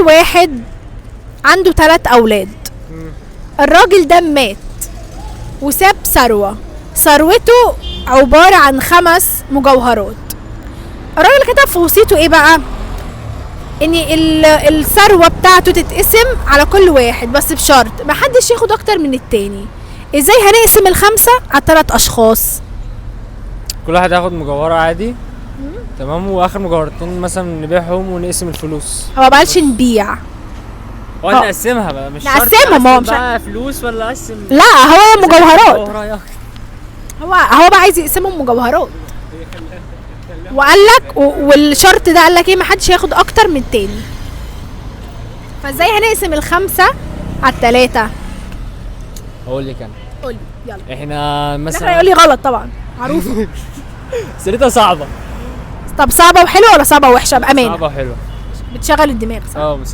واحد عنده 3 اولاد. الراجل ده مات وساب ثروته عبارة عن 5 مجوهرات. الراجل كتب في وصيته ايه بقى؟ ان الثروة بتاعته تتقسم على كل واحد، بس بشرط محدش ياخد اكتر من التاني. ازاي هنقسم ال5 على 3 اشخاص؟ كل واحد هياخد مجوهرة عادي. تمام، واخر مجوهرتين مثلا نبيعهم ونقسم الفلوس. هو مقالش نبيع، نقسمها بقى، مش شرط نقسمها، ما هو مش بقى فلوس ولا اقسم. لا هو مجوهرات. مجوهرة هو بقى عايز يقسمهم مجوهرات، وقال لك والشرط ده قال لك ايه؟ محدش هياخد اكتر من التاني. فازاي هنقسم ال5 على 3؟ اقول لك انا. قولي يلا. احنا مثلا يقول لي غلط طبعا، معروفه. سيرتها صعبة. طب صعبه وحلوه ولا صعبه وحشه؟ بامانه صعبة وحلوة. بتشغل الدماغ صح؟ بس